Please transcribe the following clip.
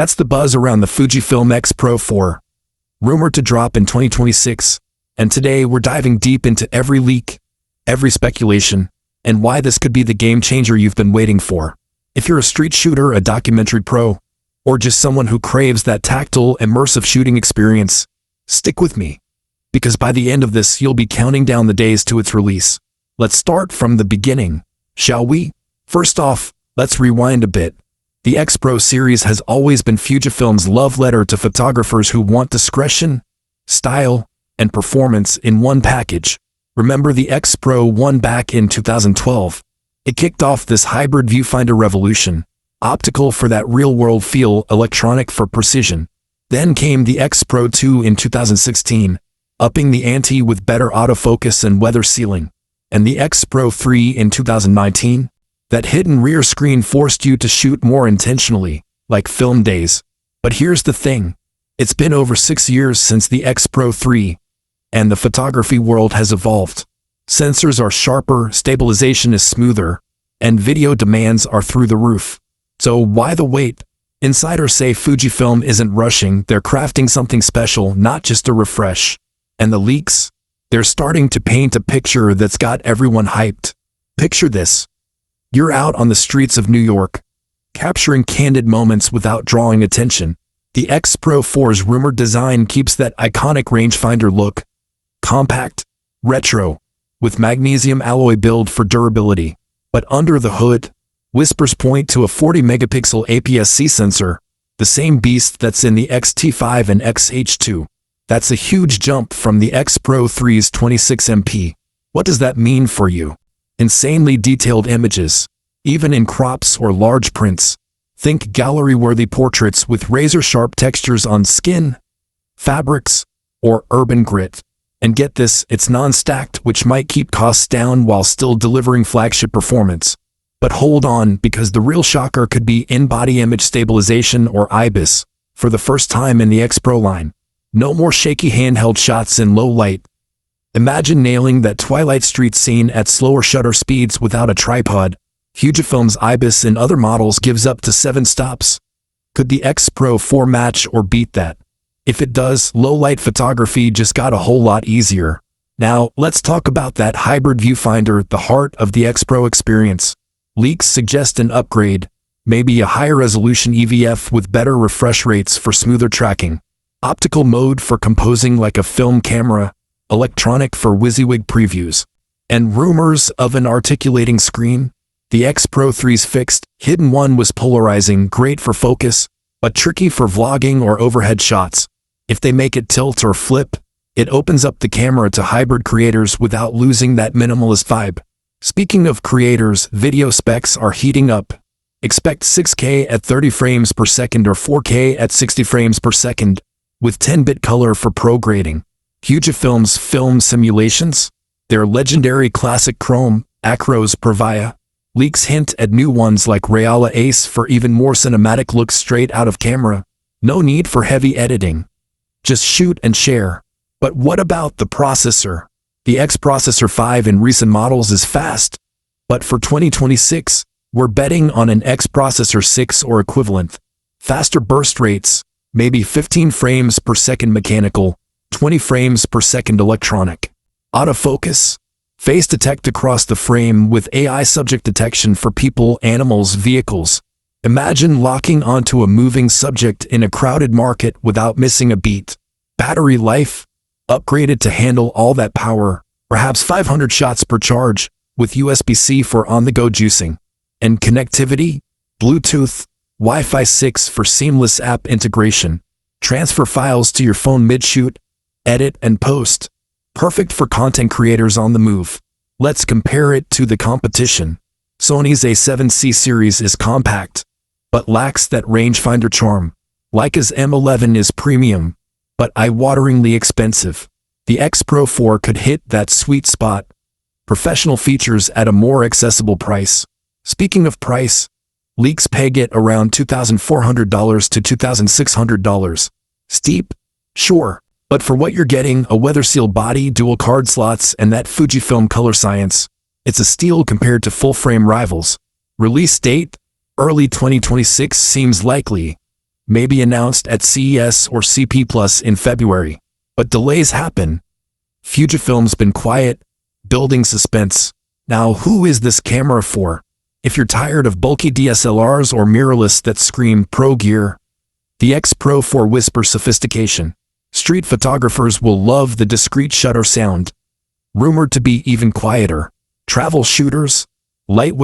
That's the buzz around the Fujifilm X-Pro4, rumored to drop in 2026. And today we're diving deep into every leak, every speculation, and why this could be the game changer you've been waiting for. If you're a street shooter, a documentary pro, or just someone who craves that tactile, immersive shooting experience, stick with me, because by the end of this you'll be counting down the days to its release. Let's start from the beginning, shall we? First off, let's rewind a bit. The X-Pro series has always been Fujifilm's love letter to photographers who want discretion, style, and performance in one package. Remember the X-Pro 1 back in 2012? It kicked off this hybrid viewfinder revolution, optical for that real-world feel, electronic for precision. Then came the X-Pro 2 in 2016, upping the ante with better autofocus and weather sealing. And the X-Pro 3 in 2019? That hidden rear screen forced you to shoot more intentionally, like film days. But here's the thing. It's been over 6 years since the X-Pro 3, and the photography world has evolved. Sensors are sharper, stabilization is smoother, and video demands are through the roof. So why the wait? Insiders say Fujifilm isn't rushing, they're crafting something special, not just a refresh. And the leaks? They're starting to paint a picture that's got everyone hyped. Picture this. You're out on the streets of New York, capturing candid moments without drawing attention. The X-Pro 4's rumored design keeps that iconic rangefinder look, compact, retro, with magnesium alloy build for durability. But under the hood, whispers point to a 40-megapixel APS-C sensor, the same beast that's in the X-T5 and X-H2. That's a huge jump from the X-Pro 3's 26MP. What does that mean for you? Insanely detailed images, even in crops or large prints. Think gallery-worthy portraits with razor-sharp textures on skin, fabrics, or urban grit. And get this, it's non-stacked, which might keep costs down while still delivering flagship performance. But hold on, because the real shocker could be in-body image stabilization or IBIS, for the first time in the X-Pro line. No more shaky handheld shots in low light. Imagine nailing that Twilight Street scene at slower shutter speeds without a tripod. Fujifilm's IBIS in other models gives up to 7 stops. Could the X-Pro 4 match or beat that? If it does, low-light photography just got a whole lot easier. Now, let's talk about that hybrid viewfinder, the heart of the X-Pro experience. Leaks suggest an upgrade, maybe a higher resolution EVF with better refresh rates for smoother tracking, optical mode for composing like a film camera, electronic for WYSIWYG previews, and rumors of an articulating screen. The X-Pro 3's fixed, hidden one was polarizing, great for focus, but tricky for vlogging or overhead shots. If they make it tilt or flip, it opens up the camera to hybrid creators without losing that minimalist vibe. Speaking of creators, video specs are heating up. Expect 6K at 30 frames per second or 4K at 60 frames per second, with 10-bit color for pro grading. Fujifilm's film simulations, their legendary classic chrome, acros per via. Leaks hint at new ones like Reala Ace for even more cinematic looks straight out of camera. No need for heavy editing. Just shoot and share. But what about the processor? The X-Processor 5 in recent models is fast, but for 2026, we're betting on an X-Processor 6 or equivalent. Faster burst rates, maybe 15 frames per second mechanical, 20 frames per second electronic. Autofocus, face detect across the frame with AI subject detection for people, animals, vehicles. Imagine locking onto a moving subject in a crowded market without missing a beat. Battery life, upgraded to handle all that power, perhaps 500 shots per charge, with USB-C for on-the-go juicing. And connectivity, Bluetooth, Wi-Fi 6 for seamless app integration. Transfer files to your phone mid-shoot, edit and post. Perfect for content creators on the move. Let's compare it to the competition. Sony's A7C series is compact, but lacks that rangefinder charm. Leica's M11 is premium, but eye-wateringly expensive. The X-Pro 4 could hit that sweet spot. Professional features at a more accessible price. Speaking of price, leaks peg it around $2,400 to $2,600. Steep? Sure. But for what you're getting, a weather-sealed body, dual card slots, and that Fujifilm color science, it's a steal compared to full-frame rivals. Release date? Early 2026 seems likely. maybe announced at CES or CP Plus in February. But delays happen. Fujifilm's been quiet, building suspense. Now, who is this camera for? If you're tired of bulky DSLRs or mirrorless that scream pro gear, the X-Pro4 whispers sophistication. Street photographers will love the discreet shutter sound, rumored to be even quieter. Travel shooters, lightweight